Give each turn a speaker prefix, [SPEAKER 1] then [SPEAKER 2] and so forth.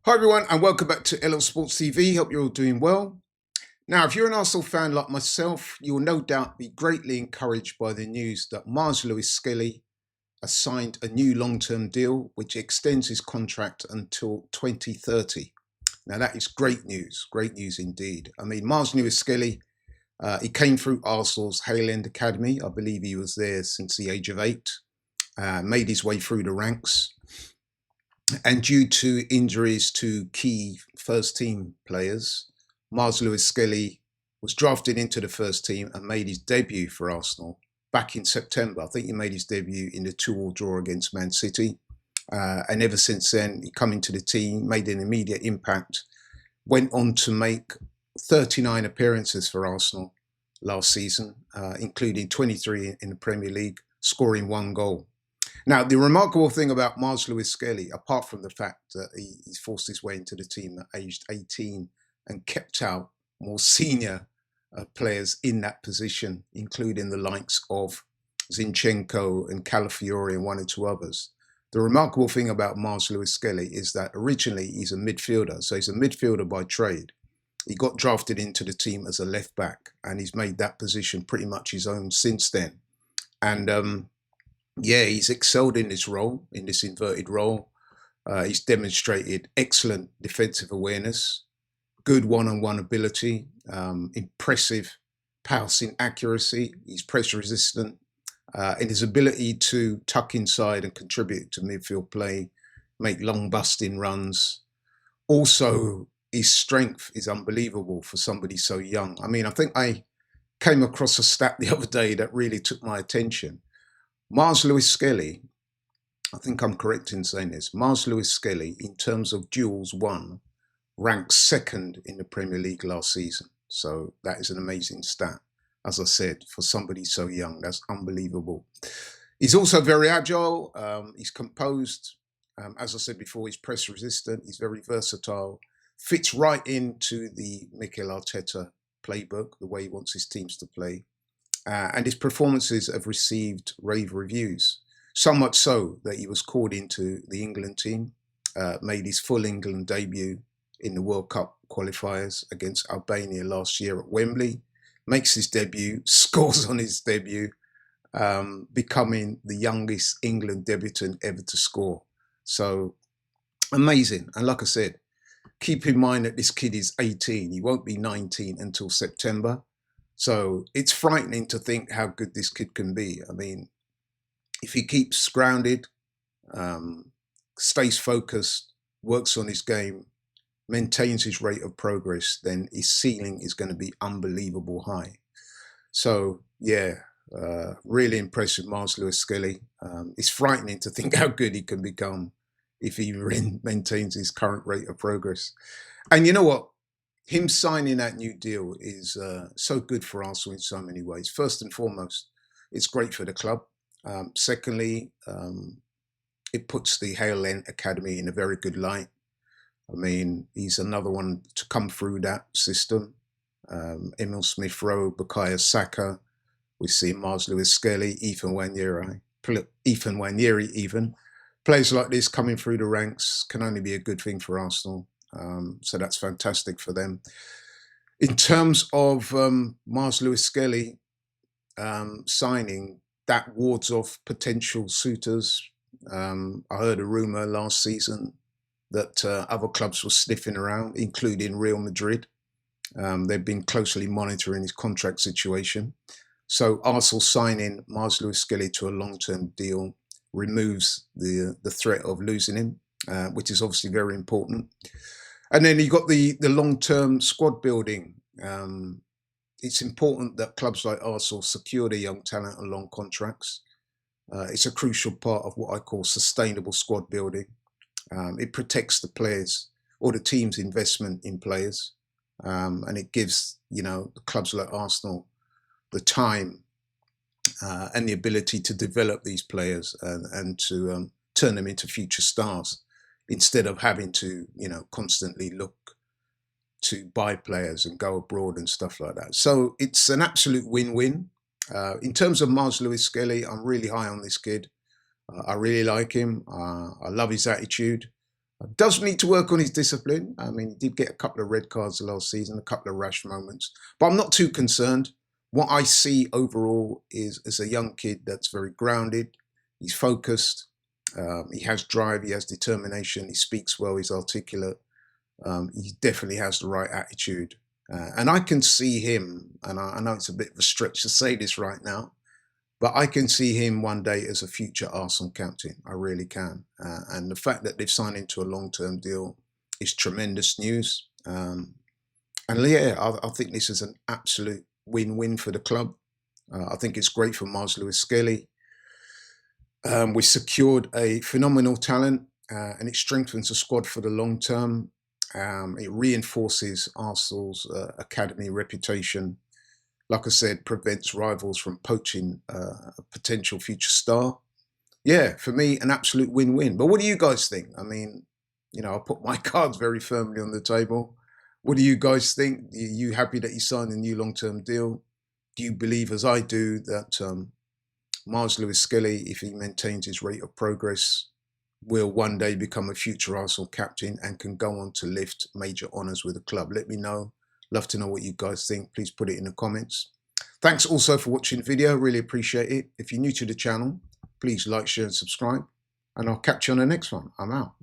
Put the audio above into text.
[SPEAKER 1] Hi everyone and welcome back to LL Sports TV. Hope you're all doing well. Now, if you're an Arsenal fan like myself, you will no doubt be greatly encouraged by the news that Myles Skelly has signed a new long-term deal which extends his contract until 2030. Now that is great news indeed. I mean, Myles Skelly, he came through Arsenal's Hale End Academy. I believe he was there since the age of 8, made his way through the ranks. And due to injuries to key first team players, Myles Skelly was drafted into the first team and made his debut for Arsenal back in September. I think he made his debut in the 2-2 draw against Man City. And ever since then, he come into the team, made an immediate impact, went on to make 39 appearances for Arsenal last season, including 23 in the Premier League, scoring 1 goal. Now, the remarkable thing about Myles Skelly, apart from the fact that he's forced his way into the team at aged 18 and kept out more senior players in that position, including the likes of Zinchenko and Calafiori and 1 or 2 others. The remarkable thing about Myles Skelly is that originally he's a midfielder, so he's a midfielder by trade. He got drafted into the team as a left back, and he's made that position pretty much his own since then. And yeah, he's excelled in this role, in this inverted role. He's demonstrated excellent defensive awareness, good one-on-one ability, impressive passing accuracy. He's press resistant, and his ability to tuck inside and contribute to midfield play, make long busting runs. Also, his strength is unbelievable for somebody so young. I mean, I think I came across a stat the other day that really took my attention. Myles Skelly, I think I'm correct in saying this, Myles Skelly, in terms of duels won, ranked 2nd in the Premier League last season. So that is an amazing stat. As I said, for somebody so young, that's unbelievable. He's also very agile. He's composed. As I said before, he's press resistant. He's very versatile. Fits right into the Mikel Arteta playbook, the way he wants his teams to play. And his performances have received rave reviews, so much so that he was called into the England team, made his full England debut in the World Cup qualifiers against Albania last year at Wembley, makes his debut, scores on his debut, becoming the youngest England debutant ever to score. So amazing. And like I said, keep in mind that this kid is 18. He won't be 19 until September. So it's frightening to think how good this kid can be. I mean, if he keeps grounded, stays focused, works on his game, maintains his rate of progress, then his ceiling is going to be unbelievable high. So yeah, really impressive, Myles Skelly. It's frightening to think how good he can become if he maintains his current rate of progress. And you know what? Him signing that new deal is so good for Arsenal in so many ways. First and foremost, it's great for the club. Secondly, it puts the Hale End Academy in a very good light. I mean, he's another one to come through that system. Emil Smith-Rowe, Bukayo Saka. We see Myles Skelly, Ethan Nwaneri even. Players like this coming through the ranks can only be a good thing for Arsenal. So that's fantastic for them. In terms of Myles Skelly signing, that wards off potential suitors. I heard a rumour last season that other clubs were sniffing around, including Real Madrid. They've been closely monitoring his contract situation. So Arsenal signing Myles Skelly to a long-term deal removes the threat of losing him, which is obviously very important. And then you got the long-term squad building. It's important that clubs like Arsenal secure their young talent on long contracts. It's a crucial part of what I call sustainable squad building. It protects the players or the team's investment in players, and it gives the clubs like Arsenal the time and the ability to develop these players and to turn them into future stars, instead of having to, constantly look to buy players and go abroad and stuff like that. So it's an absolute win-win. In terms of Myles Skelly, I'm really high on this kid. I really like him. I love his attitude. Does need to work on his discipline. I mean, he did get a couple of red cards the last season, a couple of rash moments, but I'm not too concerned. What I see overall is a young kid that's very grounded. He's focused. He has drive. He has determination. He speaks well. He's articulate. He definitely has the right attitude. And I can see him, and I know it's a bit of a stretch to say this right now, but I can see him one day as a future Arsenal captain. I really can. And the fact that they've signed into a long-term deal is tremendous news. And yeah, I think this is an absolute win-win for the club. I think it's great for Myles Skelly. We secured a phenomenal talent, and it strengthens the squad for the long term. It reinforces Arsenal's academy reputation. Like I said, prevents rivals from poaching a potential future star. Yeah, for me, an absolute win-win. But what do you guys think? I mean, I put my cards very firmly on the table. What do you guys think? Are you happy that he signed a new long-term deal? Do you believe, as I do, that Myles Skelly, if he maintains his rate of progress, will one day become a future Arsenal captain and can go on to lift major honours with the club? Let me know. Love to know what you guys think. Please put it in the comments. Thanks also for watching the video. Really appreciate it. If you're new to the channel, please like, share and subscribe. And I'll catch you on the next one. I'm out.